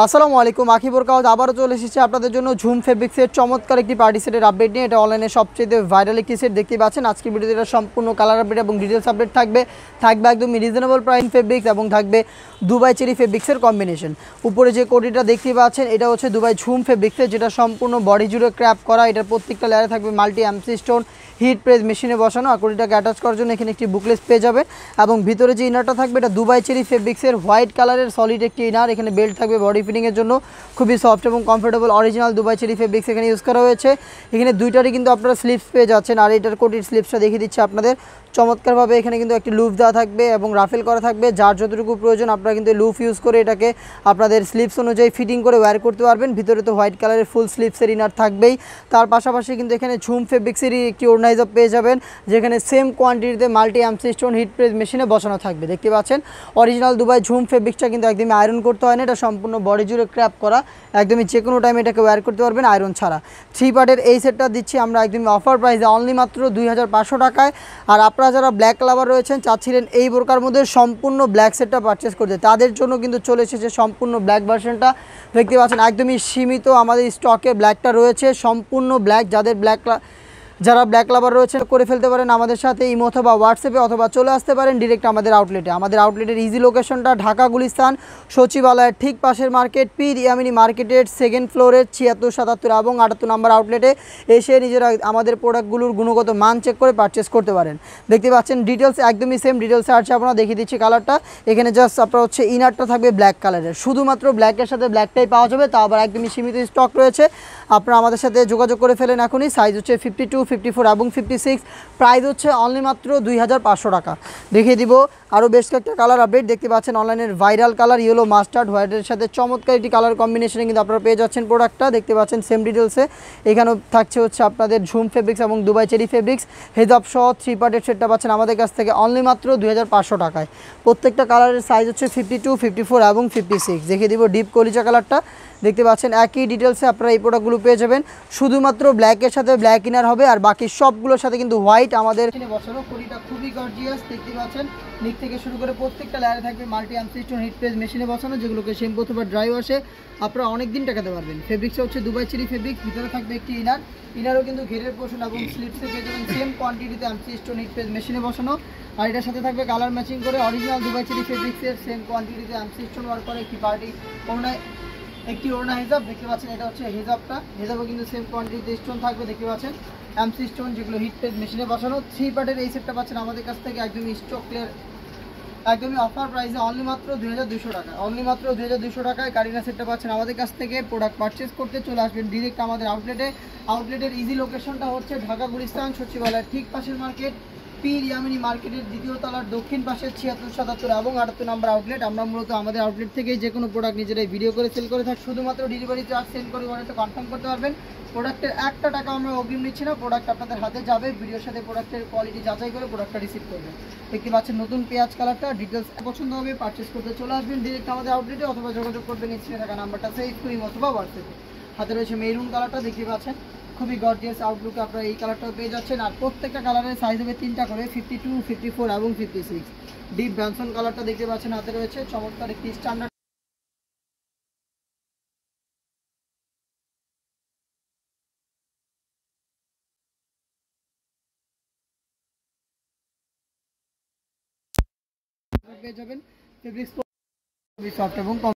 আসসালামু আলাইকুম, আখি বোরকাউজ আবারও চলে এসেছে আপনাদের জন্য ঝুম ফেব্রিক্সের চমৎকার একটি পার্টি সেটের আপডেট নিয়ে। এটা অনলাইনে সবচেয়ে ভাইরাল একটি সেট দেখতে পাচ্ছেন। আজকের ভিডিওতে এটা সম্পূর্ণ কালার আপডেট এবং ডিটেলস আপডেট থাকবে একদম রিজনেবল প্রাইস ফেব্রিক্স এবং থাকবে দুবাই চেরি ফেব্রিক্সের কম্বিনেশন। উপরে যে কোটিটা দেখতে পাচ্ছেন এটা হচ্ছে দুবাই ঝুম ফেব্রিক্সের, যেটা সম্পূর্ণ বডি জুড়ে ক্র্যাপ করা। এটার প্রত্যেকটা লেয়ারে থাকবে multi MC stone heat press মেশিনে বসানো। আর কোটিটাকে অ্যাটাচ করার জন্য এখানে একটি বুকলেস পেয়ে যাবে এবং ভিতরে যে ইনারটা থাকবে এটা দুবাই চেরি ফেব্রিক্সের হোয়াইট কালারের সলিড একটি ইনার। এখানে বেল্ট থাকবে বডি ফিটিংয়ের জন্য, খুবই সফট এবং comfortable original Dubai cherry fabrics এখানে ইউজ করা হয়েছে। এখানে দুইটারই কিন্তু আপনারা স্লিপস পেয়ে যাচ্ছেন। আর এটার কোটির স্লিপসটা দেখিয়ে দিচ্ছে আপনাদের চমৎকারভাবে। এখানে কিন্তু একটি লুপ দেওয়া থাকবে এবং রাফেল করা থাকবে। যার যতটুকু প্রয়োজন আপনারা কিন্তু লুপ ইউজ করে এটাকে আপনাদের স্লিপস অনুযায়ী ফিটিং করে ওয়্যার করতে পারবেন। ভিতরে তো হোয়াইট কালারের ফুল স্লিপসের ইনার থাকবেই। তার পাশাপাশি কিন্তু এখানে ঝুম ফেব্রিক্সেরই একটি অর্গানাইজার পেয়ে যাবেন, যেখানে সেম কোয়ান্টিটিতে multi MC stone heat press মেশিনে বসানো থাকবে। দেখতে পাচ্ছেন অরিজিনাল দুবাই ঝুম ফেব্রিক্সটা কিন্তু একদমই আয়রন করতে হয় না, এটা সম্পূর্ণ বডি জুড়ে ক্র্যাপ করা। একদমই যে কোনো টাইমে এটাকে ওয়্যার করতে পারবেন আয়রন ছাড়া। 3 পার্টের এই সেটটা দিচ্ছি আমরা একদমই অফার প্রাইসে অনলি মাত্র 2500 টাকায়। আর আপনারা যারা ব্ল্যাক লাভার রয়েছেন, চাচ্ছিলেন এই বোরকার মধ্যে সম্পূর্ণ ব্ল্যাক সেটটা পারচেস করতে, তাদের জন্য কিন্তু চলে এসেছে সম্পূর্ণ ব্ল্যাক ভার্সনটা। দেখতে পাচ্ছেন একদমই সীমিত আমাদের স্টকে ব্ল্যাকটা রয়েছে, সম্পূর্ণ ব্ল্যাক। যারা ব্ল্যাক লাভার রয়েছে করে ফেলতে পারেন আমাদের সাথে ইমো অথবা হোয়াটসঅ্যাপে, অথবা চলে আসতে পারেন ডিরেক্ট আমাদের আউটলেটে। আমাদের আউটলেটের ইজি লোকেশনটা ঢাকা গুলিস্তান সচিবালয়ের ঠিক পাশের মার্কেট, পীর ইয়ামিনী মার্কেটের 2nd ফ্লোরের 76, 77 এবং 78 নম্বর আউটলেটে এসে নিজেরা আমাদের প্রোডাক্টগুলোর গুণগত মান চেক করে পারচেস করতে পারেন। দেখতে পাচ্ছেন ডিটেলস একদমই সেম ডিটেলসে আছে, আপনারা দেখিয়ে দিচ্ছি কালারটা। এখানে জাস্ট আপনার হচ্ছে ইনারটা থাকবে ব্ল্যাক কালারের, শুধুমাত্র ব্ল্যাকের সাথে ব্ল্যাকটাই পাওয়া যাবে, তা আবার একদমই সীমিত স্টক রয়েছে। আপনারা আমাদের সাথে যোগাযোগ করে ফেলেন এখনই। সাইজ হচ্ছে 52, 54 এবং 56। প্রাইস হচ্ছে অনলি মাত্র 2500 টাকা। দেখিয়ে দিব আরও বেশ কয়েকটা কালার আপডেট। দেখতে পাচ্ছেন অনলাইনের ভাইরাল কালার ইয়েলো মাস্টার্ড হোয়াইটের সাথে চমৎকার একটি কালার কম্বিনেশনে কিন্তু আপনারা পেয়ে যাচ্ছেন প্রোডাক্টটা। দেখতে পাচ্ছেন সেম ডিটেলসে এখানেও থাকছে হচ্ছে আপনাদের ঝুম ফেব্রিক্স এবং দুবাই চেরি ফেব্রিক্স হেজাব সহ 3 পার্টের সেটটা পাচ্ছেন আমাদের কাছ থেকে অনলি মাত্র 2500 টাকায়। প্রত্যেকটা কালারের সাইজ হচ্ছে 52, 54 এবং 56। দেখিয়ে দিব ডিপ কলিজা কালারটা। দেখতে পাচ্ছেন একই ডিটেলসে আপনারা এই প্রোডাক্টগুলো পেয়ে যাবেন। শুধুমাত্র ব্ল্যাকের সাথে ব্ল্যাক ইনার হবে, আর বাকি সবগুলোর সাথে কিন্তু হোয়াইট আমাদের এখানে বসানো। কোটিটা খুবই গর্জিয়াস। দেখতে পাচ্ছেন নিচ থেকে শুরু করে প্রত্যেকটা লেয়ারে থাকবে multi MC stone heat press মেশিনে বসানো, যেগুলোকে শ্যাম্পু অথবা ড্রাই ওয়াশে আপনারা অনেক দিন টাকাতে পারবেন। ফেব্রিক্সটা হচ্ছে দুবাই চেরি ফেব্রিক্স, ভিতরে থাকবে একটি ইনারও কিন্তু ঘেরের পোর্শন এবং স্লিপসে পেয়ে যাবেন সেম কোয়ান্টিটিতে এমসি স্টোন হিট প্রেস মেশিনে বসানো। আর এটার সাথে থাকবে কালার ম্যাচিং করে অরিজিনাল দুবাই চেরি ফেব্রিক্সের সেম কোয়ান্টিটিতে এমসি স্টোন ওয়ার্ক করে একটি ওড়না হিজাব। দেখতে পাচ্ছেন এটা হচ্ছে হিজাবও কিন্তু সেম কোয়ান্টিটিতে স্টোন থাকবে। দেখতে পাচ্ছেন এমসি স্টোন, যেগুলো হিট প্রেস মেশিনে বসানো। 3 পার্টের এই সেটটা পাচ্ছেন আমাদের কাছ থেকে একদমই স্টক ক্লিয়ার, একদমই অফার প্রাইসে অনলি মাত্র 2200 টাকা। অনলি মাত্র 2200 টাকায় কারিনা সেটটা পাচ্ছেন আমাদের কাছ থেকে। প্রোডাক্ট পারচেস করতে চলে আসবেন ডিরেক্ট আমাদের আউটলেটের ইজি লোকেশনটা হচ্ছে ঢাকা গুলিস্তান সচিবালয়ের ঠিক পাশের মার্কেট, পীর ইয়ামিনী মার্কেটের 2য় তলার দক্ষিণ পাশে 76, 77 এবং 78 নম্বর আউটলেট। আমরা মূলত আমাদের আউটলেট থেকেই যে কোনো প্রোডাক্ট নিজেরাই ভিডিও করে সেল করে থাকি। শুধুমাত্র ডেলিভারি চার্জ সেন্ড করে অর্ডারটা কনফার্ম করতে পারবেন। প্রোডাক্টের একটা টাকা আমরা অগ্রিম নিচ্ছি না, প্রোডাক্ট আপনাদের হাতে যাবে। ভিডিওর সাথে প্রোডাক্টের কোয়ালিটি যাচাই করে প্রোডাক্টটা রিসিভ করবেন। দেখতে পাচ্ছেন নতুন পেঁয়াজ কালারটা। ডিটেলস পছন্দ হবে পারচেস করতে চলে আসবেন ডিরেক্ট আমাদের আউটলেটে, অথবা যোগাযোগ করবেন স্ক্রিনে থাকা নাম্বারটা সেভ করি অথবা হোয়াটসঅ্যাপে। হাতে রয়েছে মেরুন কালারটা। দেখতে পাচ্ছেন খুবই গর্জিয়াস আউটলুকে আপনারা এই কালারটাও পেয়ে যাচ্ছেন। আর প্রত্যেকটা কালারের সাইজ হবে 3টা করে, 52, 54 এবং 56। ডিপ ব্যানসন কালারটা দেখতে পাচ্ছেন হাতে রয়েছে চমৎকার একটি স্ট্যান্ডার্ড পেয়ে যাবেন। ফেব্রিক্স খুবই সফট এবং